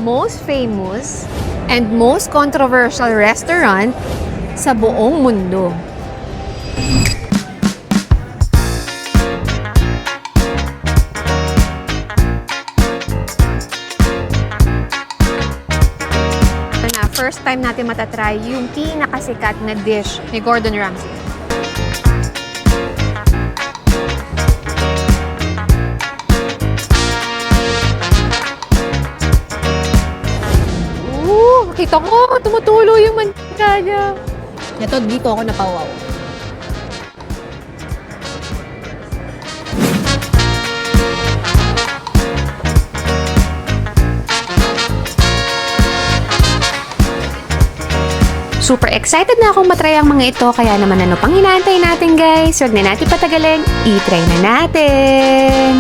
most famous and most controversial restaurant sa buong mundo. First time natin matatry yung pinakasikat na dish ni Gordon Ramsay. Kita ko, tumutulo yung mantika niya. Ito, dito ako napawaw. Super excited na akong matry ang mga ito, kaya naman ano pang inaantay natin guys? Huwag na natin patagalin, i-try na natin!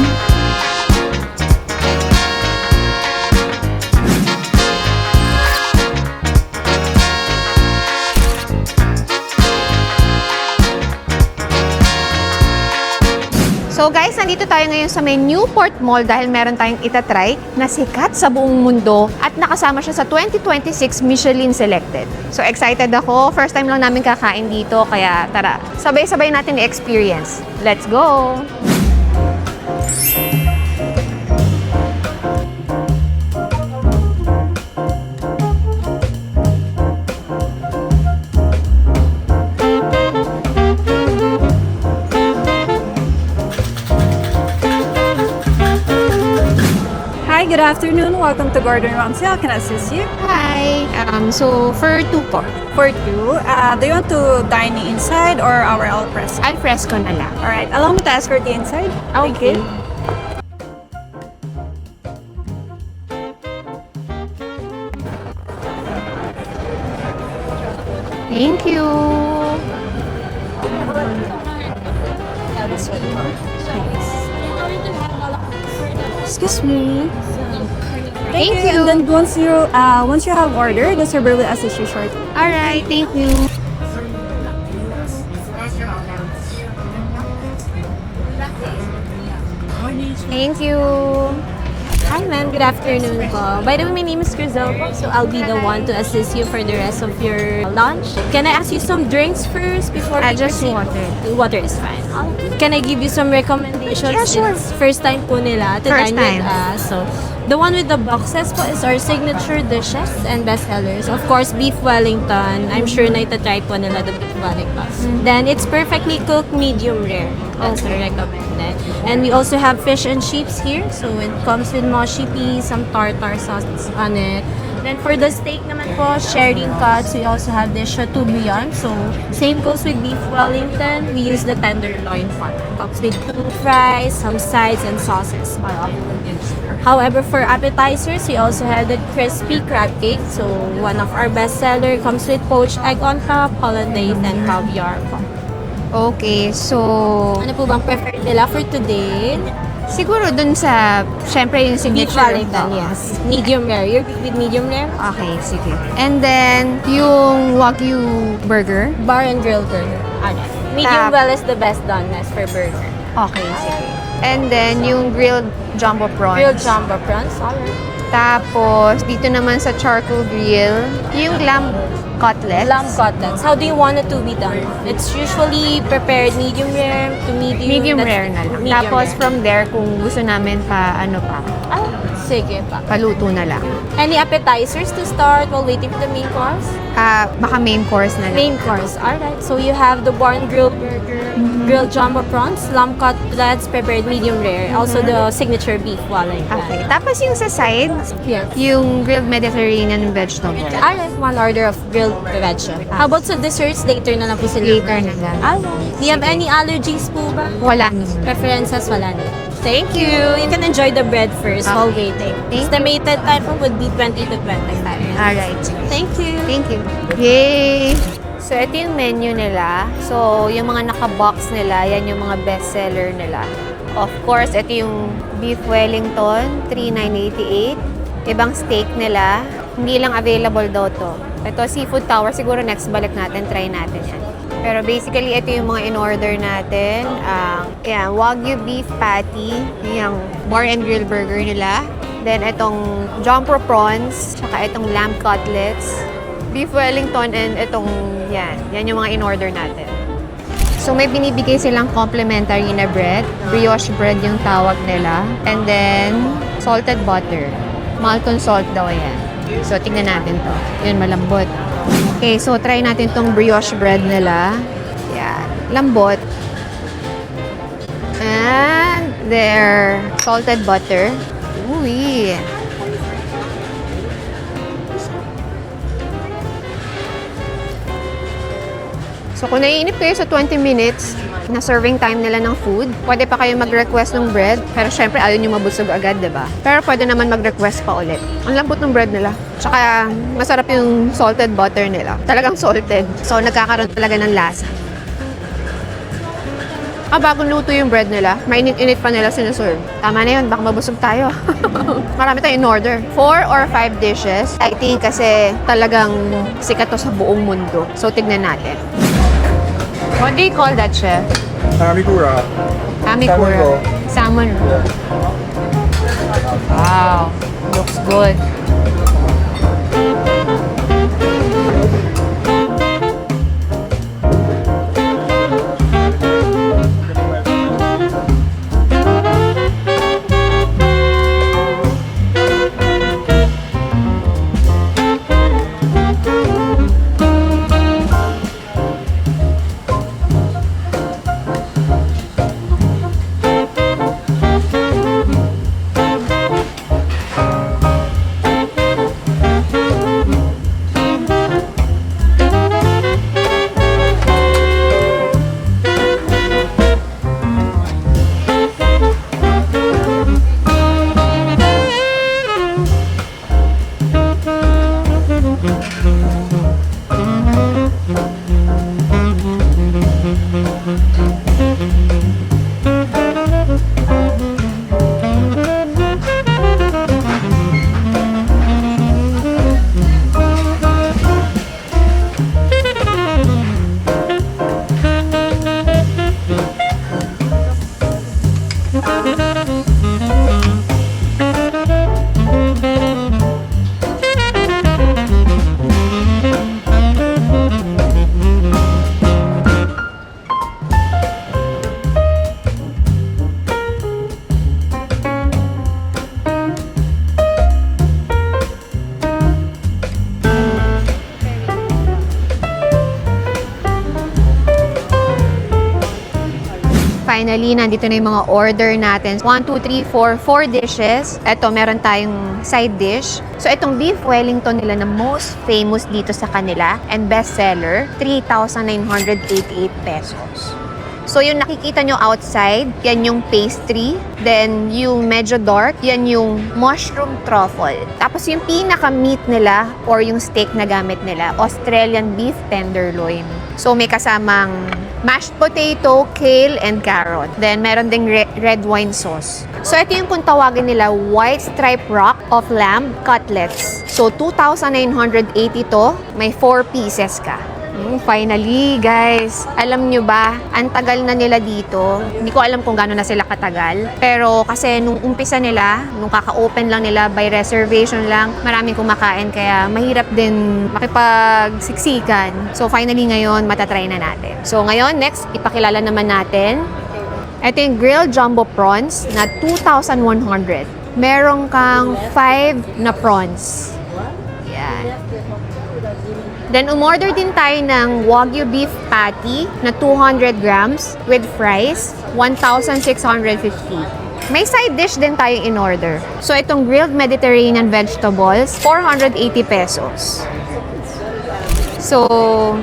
So guys, nandito tayo ngayon sa may Newport Mall dahil meron tayong itatry na sikat sa buong mundo at nakasama siya sa 2026 Michelin Selected. So excited ako. First time lang namin kakain dito, kaya tara, sabay-sabay natin i-experience. Let's go! Hi, good afternoon. Welcome to Gordon Ramsay. How can I assist you? Hi! So for two po. For two, do you want to dine inside or our al fresco? Al fresco na lang. Alright, allow me to escort you inside. Thank you. Thank you! Excuse me. Thank you! And then once you have ordered, the server will assist you shortly. Alright, thank you! Thank you! Hi ma'am, good afternoon po. By the way, my name is Crizel po, so I'll be the one to assist you for the rest of your lunch. Can I ask you some drinks first before we Just proceed? water. Water is fine. Can I give you some recommendations? Yeah, sure. Since first time po nila to First dine time. with us. So, the one with the boxes po is our signature dishes and bestsellers. Of course, beef Wellington. I'm sure na itatry po nila the beef Wellington. Then, it's perfectly cooked medium rare. That's recommended. And we also have fish and chips here. So, it comes with mochi peas, some tartar sauce on it. Then for the steak naman po, sharing cuts, we also have this Chateaubriand. So, same goes with beef Wellington. We use the tenderloin part. Comes with 2 fries, some sides, and sauces. However, for appetizers, we also have the crispy crab cake. So, one of our best seller comes with poached egg on top, hollandaise, and caviar po. Okay, so Ano po bang preferred nila for today? siguro dun sa, syempre yung Beef signature. Wellington, yes. Medium rare. You're good with medium rare? Okay, sige. And then, yung Wagyu burger. Bar and grill burger. Alright. Medium Tap. well is the best doneness for burger. Okay, sige. And then, yung grilled jumbo prawns. Grilled jumbo prawns. Alright. Tapos, dito naman sa charcoal grill, yung lamb cutlets. Lamb cutlets. How do you want it to be done? It's usually prepared medium rare to medium. Medium That's rare na lang. medium Tapos, rare. from there, kung gusto namin pa, Ah, sige pa. paluto na lang. Any appetizers to start while waiting for the main course? Baka main course na lang. Main course. Alright. So you have the bar and grill burger, grilled jumbo prawns, lamb cutlets, prepared medium rare. Also the signature beef Wellington. Okay. Tapos yung sa side, Yes. yung grilled Mediterranean vegetable. Alright, one order of grilled veggie. How about sa desserts? Later na lang po sila. Later na lang. Alright. Do you have any allergies po ba? Wala. Preferences? Wala na. Thank you. You can enjoy the bread first while waiting. Thank Estimated time po would be 20 to 25 minutes. Alright. Thank you. Thank you. Yay! So, ito yung menu nila. So, yung mga naka-box nila, yan yung mga best-seller nila. Of course, ito yung Beef Wellington, $3,988. Ibang steak nila, hindi lang available daw to. Ito, Seafood Tower, siguro next balik natin, try natin yan. Pero basically, ito yung mga in-order natin. Yan, Wagyu beef patty, yung bar and grill burger nila. Then, itong jumbo prawns, tsaka itong lamb cutlets, beef wellington, and itong, yan. Yan yung mga in-order natin. So, may binibigay silang complimentary na bread. Brioche bread yung tawag nila. And then, salted butter. Malton salt daw yan. So, tingnan natin to. Yun, malambot. Okay, so try natin tong brioche bread nila. Yan. Lambot. And their salted butter. Uy. So kung naiinip kayo sa 20 minutes na serving time nila ng food, pwede pa kayo mag-request ng bread. Pero syempre, ayaw nyo mabusog agad, diba? Pero pwede naman mag-request pa ulit. Ang lambot ng bread nila. Tsaka, masarap yung salted butter nila. Talagang salted. So, nagkakaroon talaga ng lasa. Bagong luto yung bread nila. Mainit-init pa nila sinaserve. Tama na yun, baka mabusog tayo. Marami tayong in-order. 4 or 5 dishes. I think kasi talagang sikat to sa buong mundo. So, tignan natin. What do you call that, chef? Amigura. Amigura. Salmon roll. Wow. Looks good. Finally, nandito na yung mga order natin. 1, 2, 3, 4, 4 dishes. Ito, meron tayong side dish. So, itong beef wellington nila na most famous dito sa kanila and bestseller, 3,988 pesos. So, yung nakikita nyo outside, yan yung pastry. Then, yung medyo dark, yan yung mushroom truffle. Tapos, yung pinaka-meat nila or yung steak na gamit nila, Australian beef tenderloin. So, may kasamang mashed potato, kale, and carrot. Then, meron ding red wine sauce. So, ito yung kung tawagin nila white stripe rock of lamb cutlets. So, 2,980 to. May 4 pieces ka. Finally, guys. Alam nyo ba, ang tagal na nila dito. Hindi ko alam kung gano'n na sila katagal. Pero kasi nung umpisa nila, nung kaka-open lang nila, by reservation lang, maraming kumakain. Kaya mahirap din makipagsiksikan. So finally ngayon, matatry na natin. So ngayon, next, ipakilala naman natin. Ito yung grilled jumbo prawns na 2,100. Meron kang 5 na prawns. Yan. Then, umorder din tayo ng Wagyu beef patty na 200 grams with fries, 1,650. May side dish din tayong in-order. So, itong grilled Mediterranean vegetables, 480 pesos. So,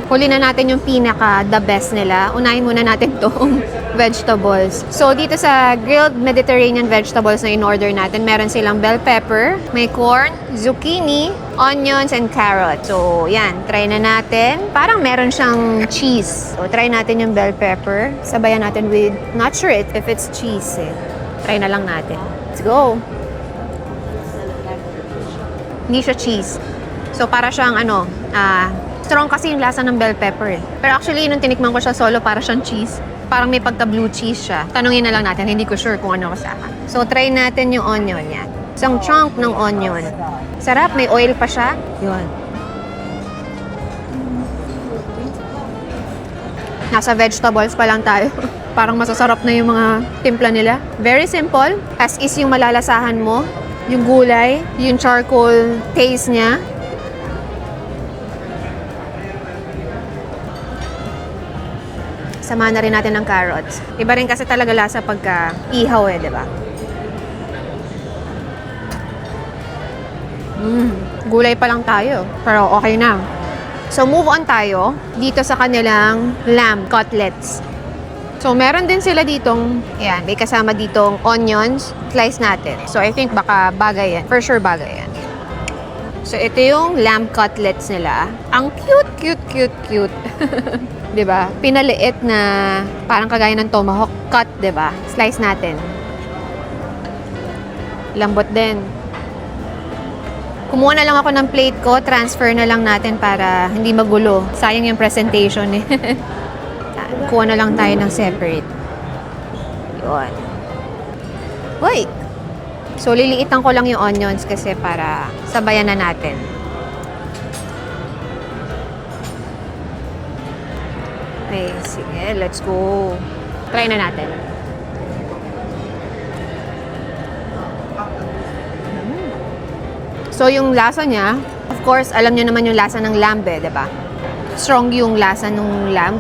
huli na natin yung the best nila. Unahin muna natin tong vegetables. So, dito sa grilled Mediterranean vegetables na in-order natin, meron silang bell pepper, may corn, zucchini, onions, and carrot. So, yan. Try na natin. Parang meron siyang cheese. So, try natin yung bell pepper. Sabayan natin with, not sure if it's cheese eh. Try na lang natin. Let's go. Hindi siya cheese. So, para siyang strong kasi yung lasa ng bell pepper eh. Pero actually, nung tinikman ko siya solo, para siyang cheese. Parang may pagka-blue cheese siya. Tanungin na lang natin, hindi ko sure kung ano kasama. So, try natin yung onion yan. Isang chunk ng onion. Sarap, may oil pa siya. Yun. Nasa vegetables pa lang tayo. Parang masasarap na yung mga timpla nila. Very simple. As is yung malalasahan mo. Yung gulay, yung charcoal taste niya. Sama na rin natin ng carrots. Iba rin kasi talaga lasa pagka ihaw di ba? Gulay pa lang tayo. Pero okay na. So, move on tayo dito sa kanilang lamb cutlets. So, meron din sila ditong, ayan, may kasama ditong onions. Slice natin. So, I think baka bagay yan. For sure bagay yan. So, ito yung lamb cutlets nila. Ang cute. Diba? Pinaliit na parang kagaya ng tomahawk cut, diba? Slice natin. Lambot din. Kumuha na lang ako ng plate ko, transfer na lang natin para hindi magulo. Sayang yung presentation eh. Kuha na lang tayo ng separate. Yun. Wait! So, liliitan ko lang yung onions kasi para sabayan na natin. Okay, sige, let's go. Try na natin. So, yung lasa niya, of course, alam niyo naman yung lasa ng lamb diba? Strong yung lasa ng lamb.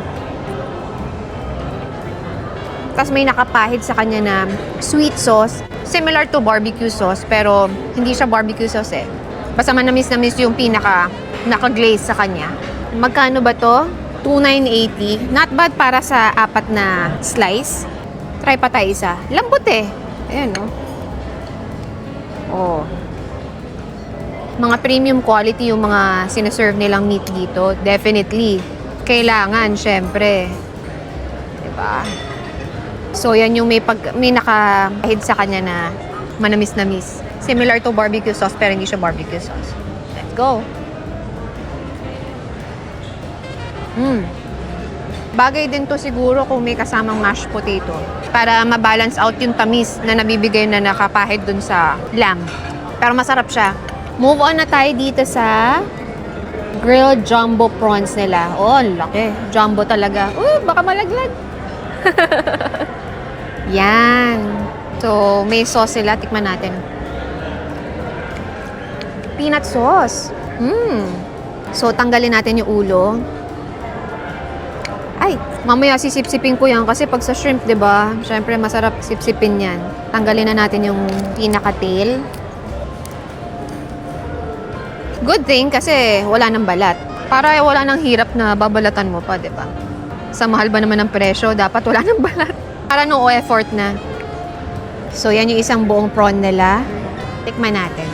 Tapos may nakapahid sa kanya na sweet sauce. Similar to barbecue sauce, pero hindi siya barbecue sauce Basta manamis-namis yung naka-glaze sa kanya. Magkano ba to? $2,980. Not bad para sa 4 na slice. Try pa tayo isa. Lambot Ayan, no? Oh. Mga premium quality yung mga sinaserve nilang meat dito. Definitely. Kailangan, syempre. Diba? So, yan yung may nakahid sa kanya na manamis-namis. Similar to barbecue sauce, pero hindi siya barbecue sauce. Let's go. Bagay din to siguro kung may kasamang mashed potato para ma-balance out yung tamis na nabibigay na nakapahid dun sa lamb. Pero masarap siya. Move on na tayo dito sa grilled jumbo prawns nila. Oh, laki. Jumbo talaga. Baka malaglag. Yan. So, may sauce sila. Tikman natin. Peanut sauce. So, tanggalin natin yung ulo. Ay, mamaya sisip-sipin ko yan kasi pag sa shrimp, diba? Syempre, masarap sip-sipin yan. Tanggalin na natin yung pinaka-tail. Good thing kasi wala nang balat. Para wala nang hirap na babalatan mo pa, diba? Sa mahal ba naman ng presyo, dapat wala nang balat. Para no effort na. So, yan yung isang buong prawn nila. Tikman natin.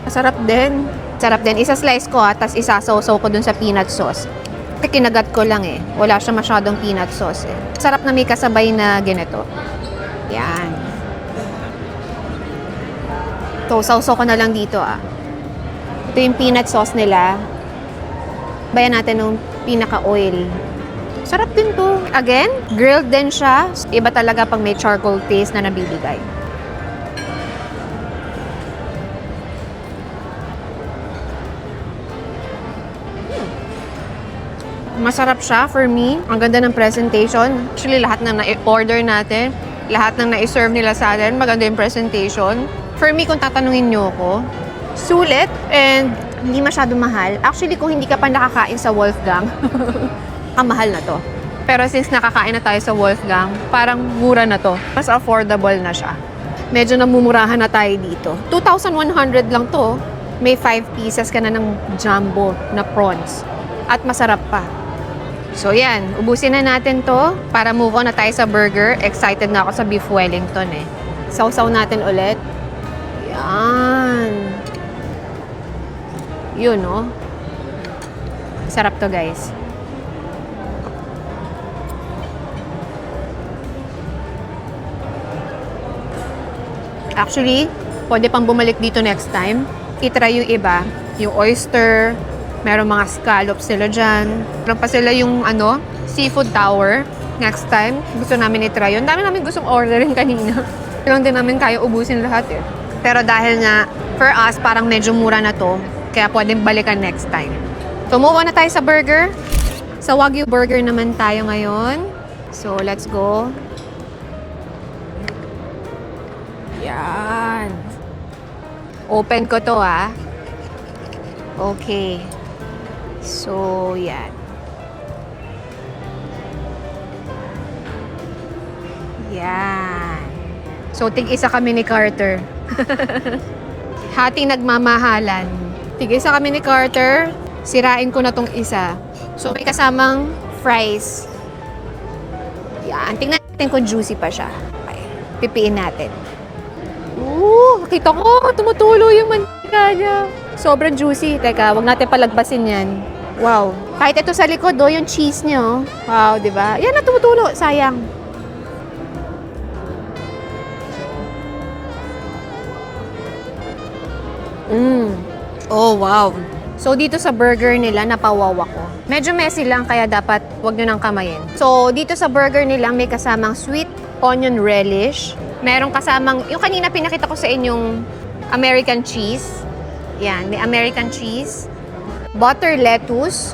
Masarap din. Sarap din. Isa-slice ko tapos isasaw-saw ko dun sa peanut sauce. Kinagat ko lang Wala siya masyadong peanut sauce Sarap na may kasabay na ganito. Yan. So, sausaw ko na lang dito Ito yung peanut sauce nila. Bayan natin ng pinaka-oil. Sarap din to. Again, grilled din siya. Iba talaga pag may charcoal taste na nabibigay. Masarap siya for me. Ang ganda ng presentation. Actually, lahat ng na-order natin, lahat ng na-serve nila sa atin, maganda yung presentation. For me, kung tatanungin nyo ako, sulit and hindi masyado mahal. Actually, kung hindi ka pa nakakain sa Wolfgang, kamahal na to. Pero since nakakain na tayo sa Wolfgang, parang mura na to. Mas affordable na siya. Medyo namumurahan na tayo dito. 2,100 lang to. May 5 pieces ka na ng jumbo na prawns. At masarap pa. So yan, ubusin na natin to para move on na tayo sa burger. Excited na ako sa beef Wellington Sausaw natin ulit. Yan. Yun, no? Sarap to, guys. Actually, pwede pang bumalik dito next time. I-try yung iba. Yung oyster, Meron mga scallops sila dyan. Meron pa sila yung seafood tower. Next time, gusto namin i-try yun. Dami namin gustong orderin kanina. Kailang din namin kaya ubusin lahat eh. Pero dahil nga, for us, parang medyo mura na to. Kaya pwedeng balikan next time. Tumuha na tayo sa burger. Sa Wagyu Burger naman tayo ngayon. So, let's go. Yan. Open ko to ah. Okay. So, yan. Yan. So, tig-isa kami ni Carter. Hating nagmamahalan. Tig-isa kami ni Carter. Sirain ko na tong isa. So, may kasamang fries. Yan. Tingnan natin kung juicy pa siya. Okay. Pipiin natin. Ooh, kita ko. Tumutulo yung mantika niya. Sobrang juicy. Teka, wag natin palagpasin yan. Wow. Kahit ito sa likod, yung cheese niya. Oh. Wow, di ba? Yan na tumutulo. Sayang. Oh, wow. So, dito sa burger nila, napawaw ako. Medyo messy lang, kaya dapat wag nyo nang kamayin. So, dito sa burger nila, may kasamang sweet onion relish. Merong kasamang, yung kanina pinakita ko sa inyong American cheese. Yan, may American cheese. Butter lettuce,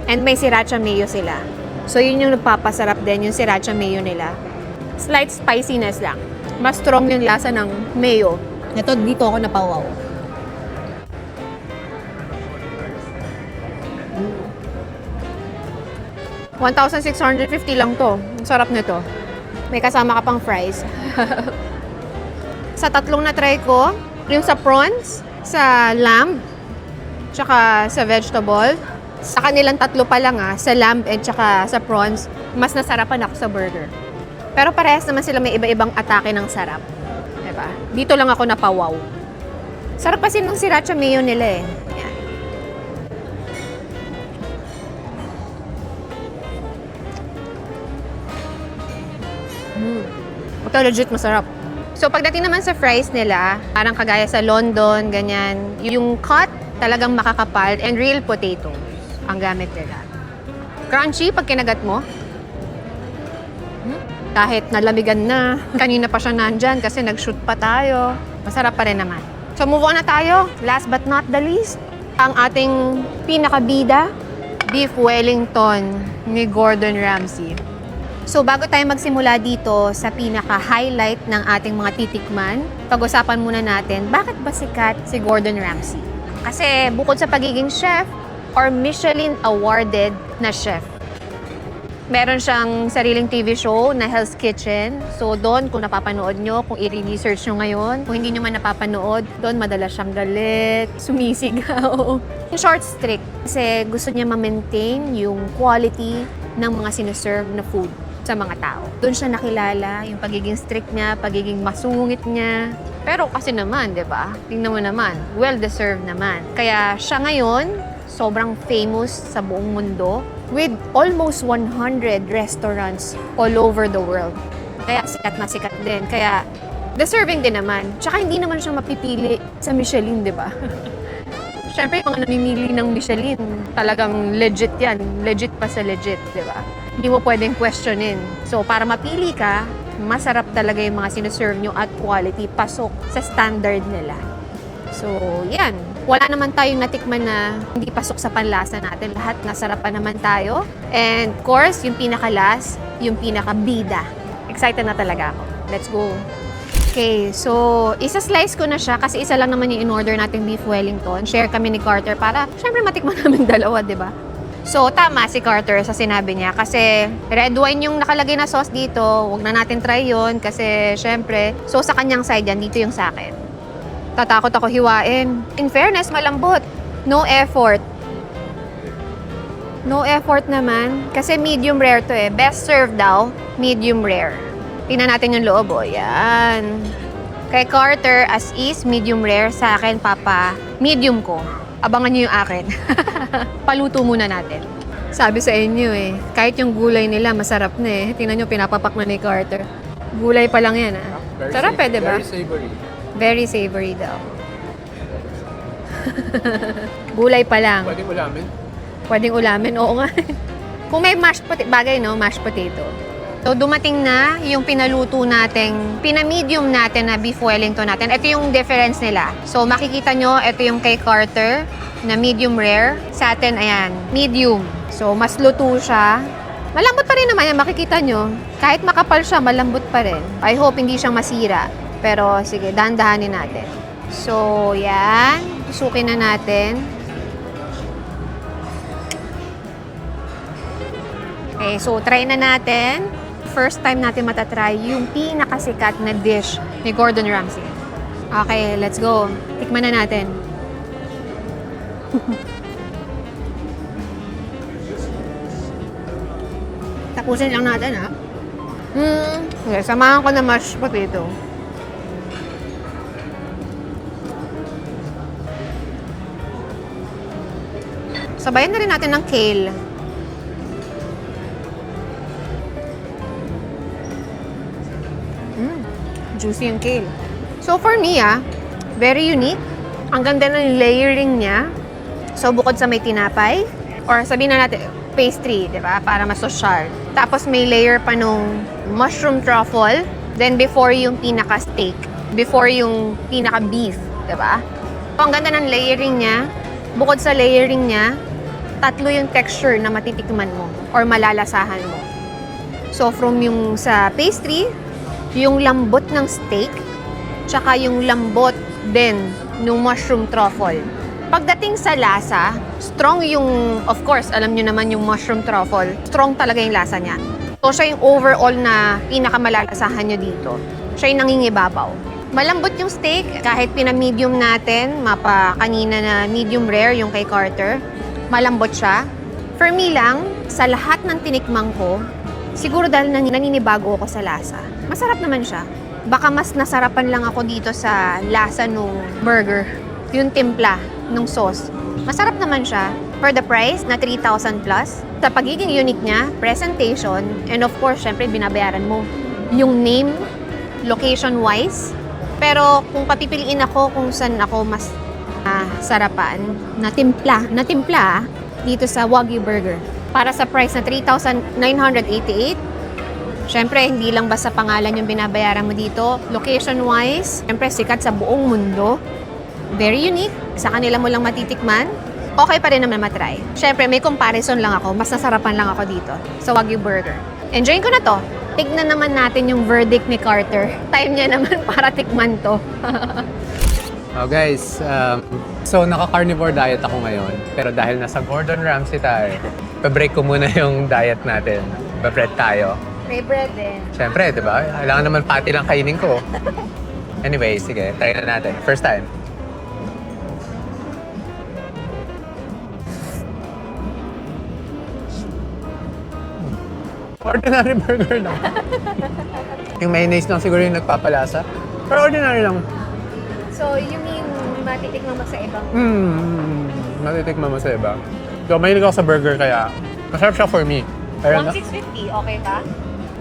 and may sriracha mayo sila. So, yun yung nagpapasarap din, yung sriracha mayo nila. Slight spiciness lang. Mas strong yung lasa ng mayo. Ito, dito ako napawaw. $1,650 lang to. Ang sarap nito. May kasama ka pang fries. Sa tatlong na-try ko, yung sa prawns, sa lamb, tsaka sa vegetable, sa kanilang tatlo pa lang sa lamb at tsaka sa prawns, mas nasarapan ako sa burger. Pero parehas naman sila may iba-ibang atake ng sarap. Diba? Dito lang ako napawaw. Sarap kasi ng sriracha mayo nila eh. Yan. Ito legit masarap. So pagdating naman sa fries nila, parang kagaya sa London, ganyan, yung cut talagang makakapal and real potatoes ang gamit nila. Crunchy pag kinagat mo. Kahit nalamigan na, kanina pa siya nandyan kasi nag-shoot pa tayo. Masarap pa rin naman. So move on na tayo. Last but not the least, ang ating pinakabida, Beef Wellington ni Gordon Ramsay. So bago tayo magsimula dito sa pinaka-highlight ng ating mga titikman, pag-usapan muna natin, bakit ba sikat si Gordon Ramsay? Kasi bukod sa pagiging chef or Michelin awarded na chef, meron siyang sariling TV show na Hell's Kitchen. So doon, kung napapanood nyo, kung i-research nyo ngayon, kung hindi nyo man napapanood, doon madalas siyang galit, sumisigaw. Short strict kasi gusto niya ma-maintain yung quality ng mga sineserve na food sa mga tao. Doon siya nakilala, yung pagiging strict niya, pagiging masungit niya. Pero kasi naman, di ba? Tingnan mo naman, well-deserved naman. Kaya siya ngayon, sobrang famous sa buong mundo with almost 100 restaurants all over the world. Kaya sikat na sikat din. Kaya deserving din naman. Tsaka hindi naman siya mapipili sa Michelin, di ba? Siyempre, yung mga namimili ng Michelin, talagang legit yan. Legit pa sa legit, di ba? Hindi mo pwedeng questionin. So, para mapili ka, masarap talaga yung mga sineserve nyo at quality, pasok sa standard nila. So, yan. Wala naman tayong natikman na hindi pasok sa panlasa natin. Lahat nasarapan naman tayo. And, of course, yung pinaka-last, yung pinaka-bida. Excited na talaga ako. Let's go! Okay, so isa-slice ko na siya kasi isa lang naman yung in-order nating Beef Wellington. Share kami ni Carter para syempre matikman namin dalawa, di ba? So, tama si Carter sa sinabi niya kasi red wine yung nakalagay na sauce dito. Huwag na natin try yun kasi syempre, so sa kanyang side yan, dito yung sa akin. Tatakot ako hiwain. In fairness, malambot. No effort. No effort naman kasi medium rare to eh. Best served daw, medium rare. Tingnan natin yung loob, oh. Yan. Kay Carter, as is, medium rare. Sa akin, Papa, medium ko. Abangan niyo yung akin. Paluto muna natin. Sabi sa inyo eh, kahit yung gulay nila, masarap na eh. Tingnan nyo, pinapapak na ni Carter. Gulay pa lang yan, ah. Sarap eh, diba? Very savory. Very savory daw. Gulay pa lang. Pwedeng ulamin. Pwedeng ulamin, oo nga. Kung may mashed potato, bagay no, mashed potato. So dumating na yung pinaluto nating, pinamedium natin na beef Wellington natin. Ito yung difference nila. So makikita nyo, ito yung kay Carter na medium rare. Sa atin, ayan, medium. So mas luto siya. Malambot pa rin naman yan, makikita nyo. Kahit makapal siya, malambot pa rin. I hope hindi siyang masira. Pero sige, dahan-dahanin natin. So, yan. Susukin na natin. Okay, so try na natin. First time natin matatry yung pinakasikat na dish ni Gordon Ramsay. Okay, let's go. Tikman na natin. Tapusin lang natin, ha? Okay, samahan ko na mashed potato. Sabayan na rin natin ng kale. Juicy yung kale. So for me, very unique. Ang ganda ng layering niya. So bukod sa may tinapay, or sabihin na natin, pastry, di ba? Para mas social. Tapos may layer pa nung mushroom truffle. Then before yung pinaka-steak. Before yung pinaka-beef, di ba? So ang ganda ng layering niya. Bukod sa layering niya, tatlo yung texture na matitikman mo or malalasahan mo. So from yung sa pastry, yung lambot ng steak, tsaka yung lambot din ng mushroom truffle. Pagdating sa lasa, strong yung, of course, alam nyo naman yung mushroom truffle, strong talaga yung lasa niya. So siya yung overall na pinakamalalasahan nyo dito. Siya yung nangingibabaw. Malambot yung steak, kahit pinamedium natin, mapa kanina na medium rare yung kay Carter, malambot siya. For me lang, sa lahat ng tinikmang ko, siguro dahil naninibago ako sa lasa. Masarap naman siya. Baka mas nasarapan lang ako dito sa lasa nung burger. Yung timpla nung sauce. Masarap naman siya. For the price na 3,000 plus, sa pagiging unique niya, presentation, and of course, syempre, binabayaran mo. Yung name, location-wise. Pero kung papipiliin ako kung saan ako mas sarapan, na timpla dito sa Wagyu Burger. Para sa price na 3,988, syempre, hindi lang basta pangalan yung binabayaran mo dito. Location-wise, syempre, sikat sa buong mundo. Very unique. Sa kanila mo lang matitikman. Okay pa rin naman matry. Syempre, may comparison lang ako. Mas nasarapan lang ako dito sa Wagyu Burger. Enjoyin ko na to. Tignan naman natin yung verdict ni Carter. Time niya naman para tikman to. Oh guys, so naka-carnivore diet ako ngayon. Pero dahil nasa Gordon Ramsay tayo, pa-break ko muna yung diet natin. Pa-bread tayo. May bread din. Siyempre, di ba? Kailangan naman pati lang kainin ko. Anyway, sige, try na natin. First time. Ordinary burger lang. Yung mayonnaise lang siguro yung nagpapalasa. Pero ordinary lang. So, you mean matitikman mo sa ibang? Matitikman mo sa iba. So, mahilig ako sa burger kaya masarap siya for me. Pero 1,650, okay ba?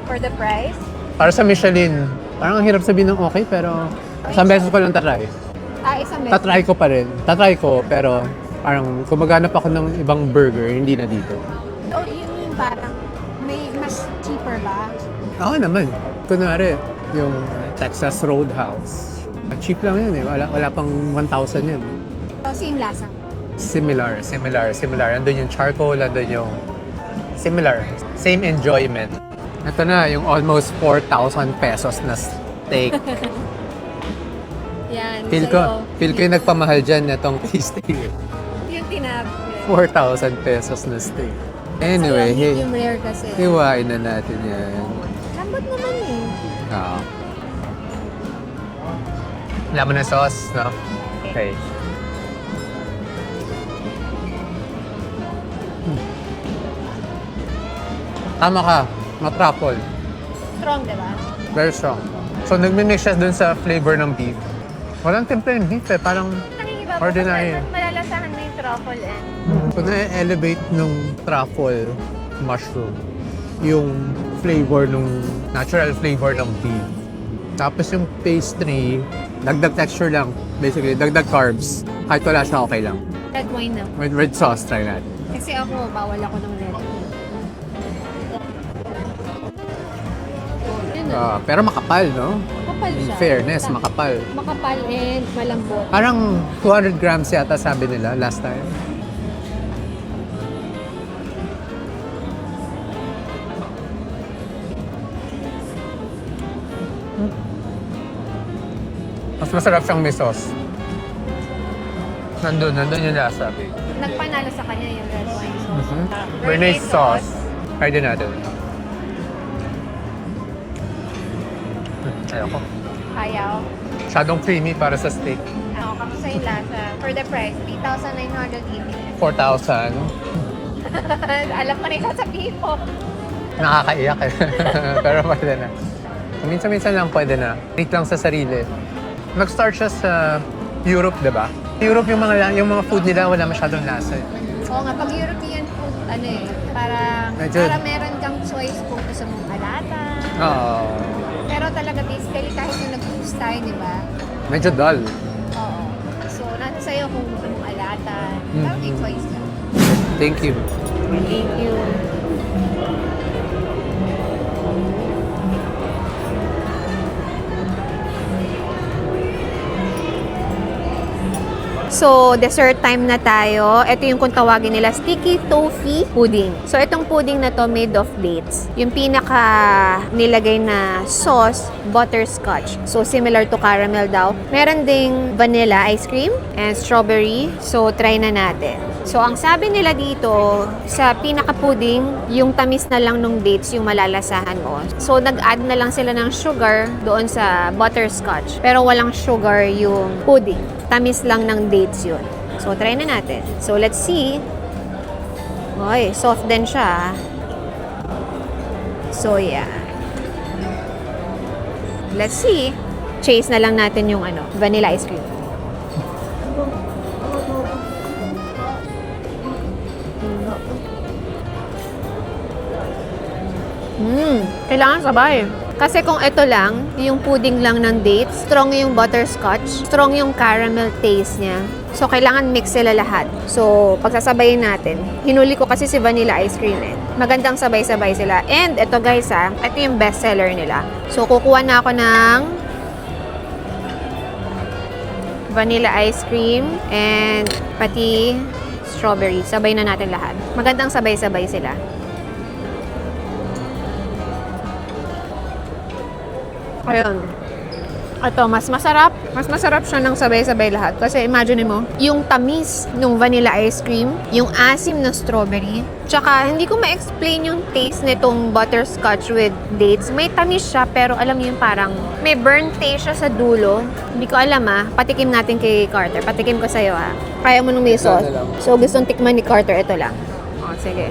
For the price? para sa Michelin, parang ang hirap sabihin ng okay, pero isang beses ko lang tatry. Isang beses. Tatry ko pa rin. Tatry ko, pero parang kung maghanap ako ng ibang burger, hindi na dito. Oh, you mean parang may mas cheaper ba? Oo naman. Kunwari, yung Texas Roadhouse. Cheap lang yun eh. Wala pang 1,000 yun. So, same lasa. Similar. Andun yung charcoal, andun yung similar. Same enjoyment. Ito na, yung almost 4,000 pesos na steak. Yan. Feel ko yung nagpamahal dyan na tong steak. Yung tinab. 4,000 pesos na steak. Anyway, medium rare kasi. hiwain na natin yan. Lambot naman eh. Oo. Wala mo na sauce, no? Okay. Tama ka, ma-truffle. Strong, diba? Very strong. So, nagmimix siya dun sa flavor ng beef. Walang timpla yung beef eh, parang Nangingiba ordinary. Malalasahan mo yung truffle and kung na-elevate nung truffle mushroom, yung flavor nung natural flavor ng beef. Tapos yung pastry, dagdag texture lang, basically, dagdag carbs. Kahit wala siya, okay lang. Red wine na. With red sauce, try natin. Kasi ako, bawal ako ng red wine. Yun na. Pero makapal, no? Makapal In siya. fairness, makapal. Makapal and malambot. Parang 200 grams yata sabi nila last time. Mas masarap siyang may sauce. Nandun yung lasa. Nagpanalo sa kanya yung red wine sauce. Bernaise sauce. Try din natin. Ayoko. Ayaw. Masyadong creamy para sa steak. Ako, kamusta yung lasa? For the price, 3,980. 4,000. Alam ko na yung sasabihin mo. Nakakaiyak eh. Pero pwede na. Minsan-minsan lang pwede na. Treat lang sa sarili. Nag-start siya sa Europe, di ba? Europe yung mga food nila wala masyadong lasa. Oo nga, pag European food, parang meron kang choice kung gusto mong alata. Oo. Pero talaga basically kahit yung nag-choose tayo, di ba? Medyo dull. Oo. So, nasa sa'yo kung gusto mong alata. Parang may choice ka. Thank you. Thank you. So, dessert time na tayo. Ito yung kung tawagin nila sticky toffee pudding. So, itong pudding na to made of dates. Yung pinaka nilagay na sauce, butterscotch. So, similar to caramel daw. Meron ding vanilla ice cream and strawberry. So, try na natin. So, ang sabi nila dito, sa pinaka-pudding, yung tamis na lang ng dates yung malalasahan mo. So, nag-add na lang sila ng sugar doon sa butterscotch. Pero walang sugar yung pudding. Tamis lang ng dates yun. So, try na natin. So, let's see. Oy, soft din siya. So, yeah. Let's see. Chase na lang natin yung vanilla ice cream. Kailangan sabay. Kasi kung ito lang, yung pudding lang ng dates, strong yung butterscotch, strong yung caramel taste niya. So, kailangan mix sila lahat. So, pagsasabayin natin. Hinuli ko kasi si vanilla ice cream eh. Magandang sabay-sabay sila. And ito guys ito yung best seller nila. So, kukuha na ako ng vanilla ice cream and pati strawberry. Sabay na natin lahat. Magandang sabay-sabay sila. Ayun. Ito, mas masarap. Mas masarap siya ng sabay-sabay lahat. Kasi imagine mo, yung tamis ng vanilla ice cream, yung asim ng strawberry, tsaka hindi ko ma-explain yung taste nitong butterscotch with dates. May tamis siya, pero alam mo yung parang may burnt taste siya sa dulo. Hindi ko alam Patikim natin kay Carter. Patikim ko sa'yo Kaya mo nung may sauce. So, gustong tikman ni Carter, ito lang. Sige.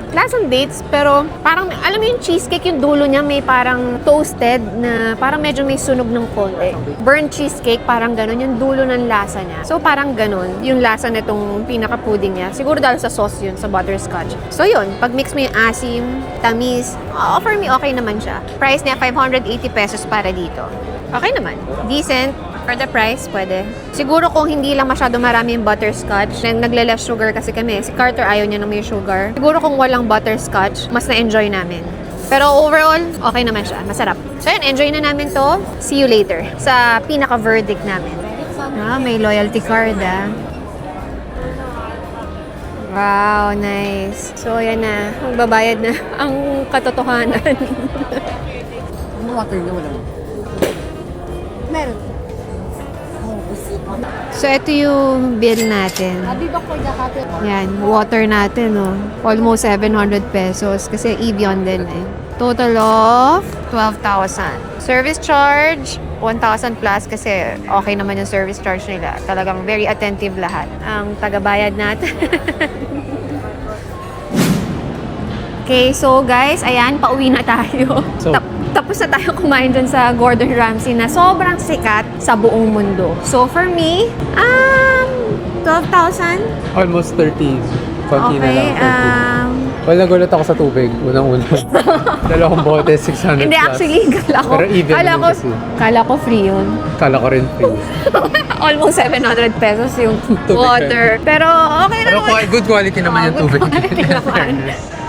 Lasang dates, pero parang, alam mo yung cheesecake, yung dulo niya may parang toasted na parang medyo may sunog ng konti. Burnt cheesecake, parang ganun yung dulo ng lasa niya. So parang ganun yung lasa nitong pinaka-pudding niya. Siguro dahil sa sauce yun, sa butterscotch. So yun, pag mix mo yung asim, tamis, for me, okay naman siya. Price niya, 580 pesos para dito. Okay naman. Decent. For the price, pwede. Siguro kung hindi lang masyado marami yung butterscotch, nagle-less sugar kasi kami. Si Carter ayaw niya na may sugar. Siguro kung walang butterscotch, mas na-enjoy namin. Pero overall, okay naman siya. Masarap. So yun, enjoy na namin to. See you later sa pinaka-verdict namin. May loyalty card Wow, nice. So yan na. Magbabayad na ang katotohanan. Water na wala. Meron. So, ito yung bill natin. Yan, water natin, Almost 700 pesos kasi Evian din, Total of 12,000. Service charge, 1,000 plus kasi okay naman yung service charge nila. Talagang very attentive lahat. Ang tagabayad natin. Okay, so guys, ayan, pauwi na tayo. So, Tapos na tayo kumain dyan sa Gordon Ramsay na sobrang sikat sa buong mundo. So for me, 12,000. almost 30. Konti na Okay, lang. 30. Well, nagulat ako sa tubig. Unang-una. Dalawang bote, 600 Hindi, plus. actually, Pero even yun kasi. kala ko free yun. Kala ko rin free. Almost 700 pesos yung Tubig water. Pero okay Pero naman. good quality naman yung good tubig. quality naman.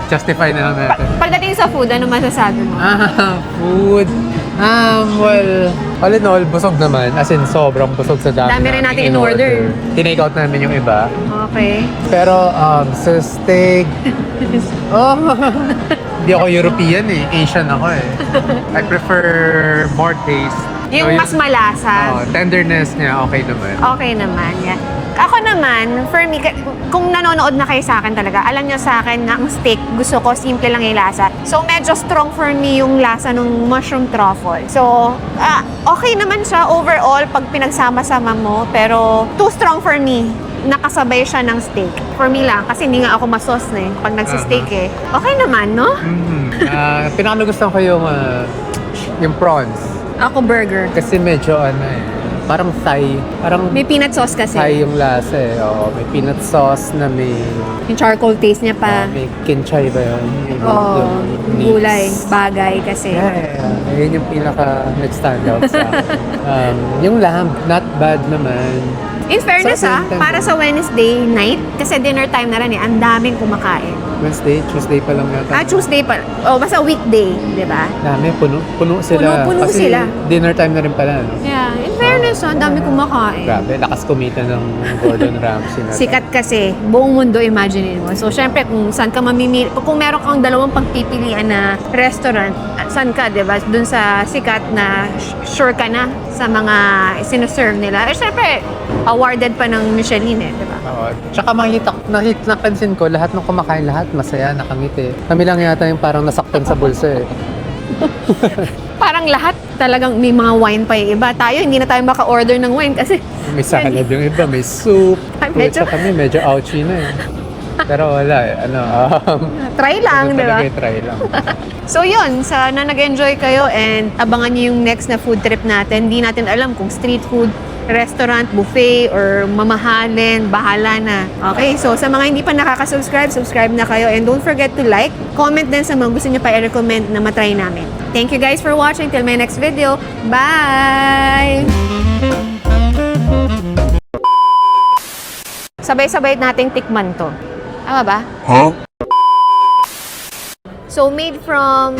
Justify na naman natin. Pagdating sa food, ano masasabi mo? Food. Well, all in all, busog naman. As in, sobrang busog sa dami. Dami rin natin naming in-order. Tinake out namin yung iba. Okay. Pero, sa steak, hindi ako European eh. Asian ako eh. I prefer more taste. Yung mas malasa. Tenderness niya, okay naman. Okay naman, yeah. Ako naman, for me, kung nanonood na kayo sa akin talaga, alam niyo sa akin na ang steak, gusto ko simple lang yung lasa. So, medyo strong for me yung lasa ng mushroom truffle. So, okay naman siya overall pag pinagsama-sama mo, pero too strong for me. Nakasabay siya ng steak. For me lang, kasi hindi nga ako masos na eh, pag nagsisteak eh. Okay naman, no? Pinakagustuhan ko yung prawns. Ako burger. Kasi medyo parang Thai. Parang May peanut sauce kasi. Thai yung lasa eh. Oo, may peanut sauce na may Yung charcoal taste niya pa. may kinchay ba yun? Oo, Yung meats. gulay, bagay kasi. Yeah. Yun yung pinaka nag-stand out sa akin. Yung lamb, not bad naman. In fairness Sarap din. para sa Wednesday night, kasi dinner time na rin eh, ang daming kumakain. Wednesday, Tuesday pa lang yata. Tuesday pa. Basta weekday, di ba? Dami, puno sila. Puno Kasi sila. dinner time na rin pala, no? Yeah, in fairness, ang dami kumakain. Grabe, lakas kumita ng Gordon Ramsay na to. Sikat kasi, buong mundo imagine mo. So, syempre, kung saan ka mamimili, kung meron kang dalawang pagpipilian na restaurant, saan ka, di ba? Dun sa sikat na sure ka na sa mga sinuserve nila. Eh, syempre, awarded pa ng Michelin eh, di ba? Oo. Tsaka napansin ko, lahat ng kumakain, lahat masaya, nakangiti. Kami lang yata yung parang nasaktan sa bulsa eh. Parang lahat talagang may mga wine pa yung iba. Tayo, hindi na tayo maka-order ng wine kasi May salad yung iba, may soup. Ay, medyo- Kami, medyo ouchy na eh. Pero wala eh. try lang, di ba? Talaga try lang. So yun, sana nag-enjoy kayo and abangan nyo yung next na food trip natin. Hindi natin alam kung street food, restaurant, buffet, or mamahalin, bahala na. Okay, so sa mga hindi pa nakaka-subscribe, subscribe na kayo and don't forget to like, comment din sa mga gusto nyo pa i-recommend na matry namin. Thank you guys for watching. Till my next video. Bye! Sabay-sabay nating tikman to. Tama ba? So made from